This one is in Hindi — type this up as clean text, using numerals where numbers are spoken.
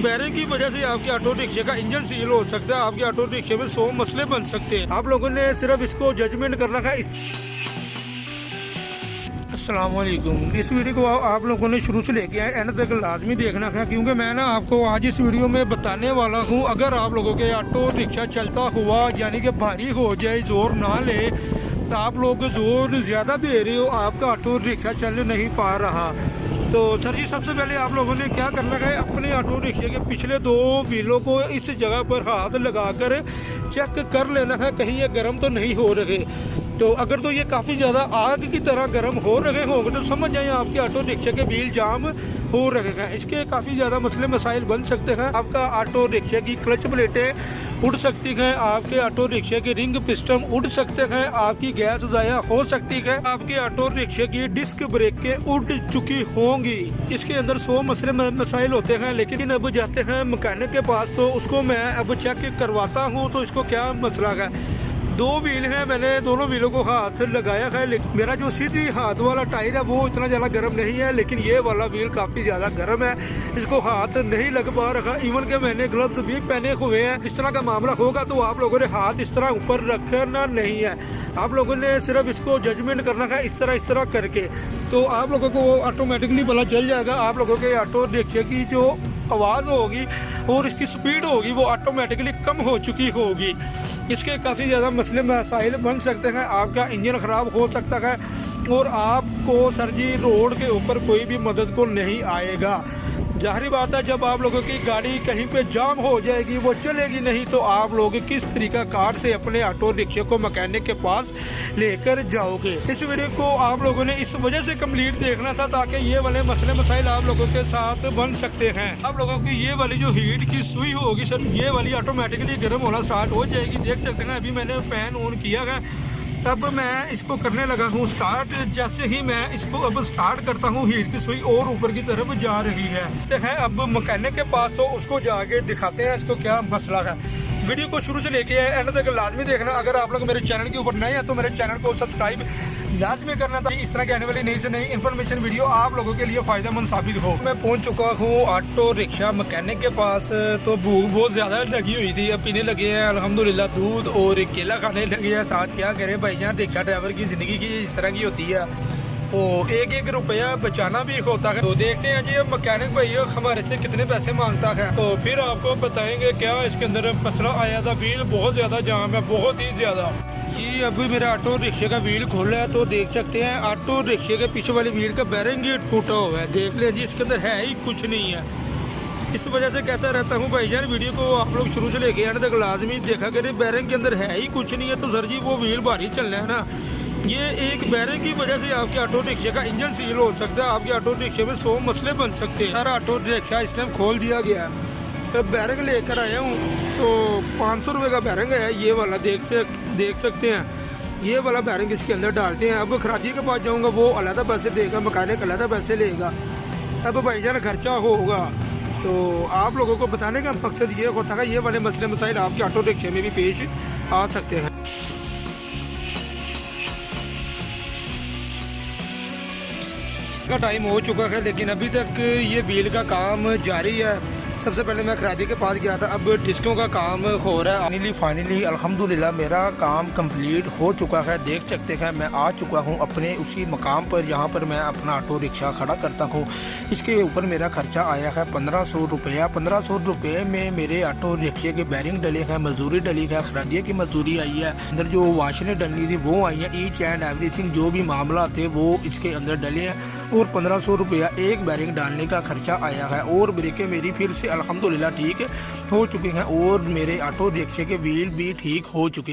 बैरिंग की वजह से आपके ऑटो रिक्शे का इंजन सील हो सकता है। आपके ऑटो रिक्शे में 100 मसले बन सकते हैं। आप लोगों ने सिर्फ इसको जजमेंट करना है। अस्सलाम वालेकुम। इस वीडियो को आप लोगों ने शुरू से लेके आए एंड तक लाजमी देखना है, क्योंकि मैं ना आपको आज इस वीडियो में बताने वाला हूँ, अगर आप लोगों के ऑटो रिक्शा चलता हुआ यानी कि भारी हो जाए, जोर ना ले, तो आप लोग जोर ज़्यादा दे रहे हो, आपका ऑटो रिक्शा चल नहीं पा रहा, तो सर जी सबसे पहले आप लोगों ने क्या करना है, अपने ऑटो रिक्शे के पिछले 2 व्हीलों को इस जगह पर हाथ लगाकर चेक कर लेना है कहीं ये गर्म तो नहीं हो रहे। तो अगर तो ये काफ़ी ज़्यादा आग की तरह गर्म हो रहे होंगे तो समझ जाए आपके ऑटो रिक्शे के व्हील जाम हो रहे हैं। इसके काफ़ी ज़्यादा मसले मसाइल बन सकते हैं। आपका ऑटो रिक्शे की क्लच प्लेटें उड़ सकती हैं, आपके ऑटो रिक्शे के रिंग पिस्टन उड़ सकते हैं, आपकी गैस ज़ाया हो सकती है, आपके ऑटो रिक्शे की डिस्क ब्रेकें उड़ चुकी होंगी। इसके अंदर 100 मसले मसाइल होते हैं, लेकिन अब जाते हैं मैकेनिक के पास, तो उसको मैं अब चेक करवाता हूँ तो इसको क्या मसला है। 2 व्हील हैं, मैंने दोनों व्हीलों को हाथ लगाया है, लेकिन मेरा जो सीधी हाथ वाला टायर है वो इतना ज़्यादा गर्म नहीं है, लेकिन ये वाला व्हील काफ़ी ज़्यादा गर्म है, इसको हाथ नहीं लग पा रहा। इवन के मैंने ग्लव्स भी पहने हुए हैं। इस तरह का मामला होगा तो आप लोगों ने हाथ इस तरह ऊपर रखना नहीं है, आप लोगों ने सिर्फ इसको जजमेंट करना है इस तरह करके, तो आप लोगों को ऑटोमेटिकली पता चल जाएगा। आप लोगों के ऑटो रिक्शे की जो आवाज़ होगी और इसकी स्पीड होगी वो ऑटोमेटिकली कम हो चुकी होगी। इसके काफ़ी ज़्यादा मसले मसाइल बन सकते हैं, आपका इंजन ख़राब हो सकता है और आपको सर जी रोड के ऊपर कोई भी मदद को नहीं आएगा। जाहिर बात है, जब आप लोगों की गाड़ी कहीं पे जाम हो जाएगी, वो चलेगी नहीं, तो आप लोग किस तरीका कार से अपने ऑटो रिक्शे को मैकेनिक के पास लेकर जाओगे। इस वीडियो को आप लोगों ने इस वजह से कंप्लीट देखना था ताकि ये वाले मसले मसाइल आप लोगों के साथ बन सकते हैं। आप लोगों की ये वाली जो हीट की सुई होगी सर, ये वाली ऑटोमेटिकली गर्म होना स्टार्ट हो जाएगी। देख सकते हैं अभी मैंने फ़ैन ऑन किया है, अब मैं इसको करने लगा हूँ स्टार्ट। जैसे ही मैं इसको अब स्टार्ट करता हूँ, हीट की सुई और ऊपर की तरफ जा रही है। अब मैकेनिक के पास, तो उसको जाके दिखाते हैं इसको क्या मसला है। वीडियो को शुरू से लेके एंड तक लाजमी देखना। अगर आप लोग मेरे चैनल के ऊपर नए हैं तो मेरे चैनल को सब्सक्राइब लाजमी करना था, इस तरह की आने वाली नई से नई इन्फॉर्मेशन वीडियो आप लोगों के लिए फ़ायदेमंद साबित हो। मैं पहुंच चुका हूं ऑटो रिक्शा मैकेनिक के पास, तो भूख बहुत ज़्यादा लगी हुई थी, अब पीने लगे हैं अल्हम्दुलिल्लाह दूध और केला खाने लगे हैं साथ। क्या करें भाई जान, रिक्शा ड्राइवर की ज़िंदगी की इस तरह की होती है, तो 1-1 रुपया बचाना भी होता है। तो देखते हैं जी अब मैकेनिक भाई हमारे से कितने पैसे मांगता है, तो फिर आपको बताएंगे क्या इसके अंदर मसला आया था। व्हील बहुत ज़्यादा जाम है, बहुत ही ज़्यादा जी। अभी मेरा ऑटो रिक्शे का व्हील खोला है, तो देख सकते हैं ऑटो रिक्शे के पीछे वाले व्हील का बैरिंग ही टूटा हुआ है। देख लें जी, इसके अंदर है ही कुछ नहीं है। इस वजह से कहता रहता हूँ भाईजान, वीडियो को आप लोग शुरू से लेके एंड तक लाजमी देखा करें। बैरिंग के अंदर है ही कुछ नहीं है, तो सर जी वो व्हील भारी चलना है ना। ये एक बैरिंग की वजह से आपके ऑटो रिक्शे का इंजन सील हो सकता है, आपके ऑटो रिक्शे में 100 मसले बन सकते हैं। सारा ऑटो रिक्शा इस टाइम खोल दिया गया है। तो बैरिंग लेकर आया हूँ, तो 500 रुपये का बैरिंग है ये वाला, देख सकते हैं। ये वाला बैरिंग इसके अंदर डालते हैं। अब खरादी के पास जाऊँगा, वो अलहदा पैसे देगा, मैकेनिक अलहदा पैसे लेगा। अब भाईजान खर्चा होगा, तो आप लोगों को बताने का मकसद ये होता है ये वाले मसले मसाइल आपके ऑटो रिक्शे में भी पेश आ सकते हैं। का टाइम हो चुका है, लेकिन अभी तक ये व्हील का काम जारी है। सबसे पहले मैं खरादी के पास गया था, अब डिस्कों का काम हो रहा है। फाइनली अल्हम्दुलिल्लाह मेरा काम कंप्लीट हो चुका है। देख सकते हैं मैं आ चुका हूँ अपने उसी मकाम पर जहाँ पर मैं अपना ऑटो रिक्शा खड़ा करता हूँ। इसके ऊपर मेरा खर्चा आया है 1500 रुपया। 1500 रुपये में मेरे ऑटो रिक्शे के बैरिंग डले हैं, मजदूरी डली है, खरादिया की मजदूरी आई है, अंदर जो वाशरें डलनी थी वो आई हैं, ईच एंड एवरीथिंग जो भी मामला थे वो इसके अंदर डले हैं, और 1500 रुपया एक बैरिंग डालने का खर्चा आया है। और ब्रेकें मेरी फिर से अल्हम्दुलिल्लाह ठीक हो चुकी हैं, और मेरे ऑटो रिक्शे के व्हील भी ठीक हो चुके हैं।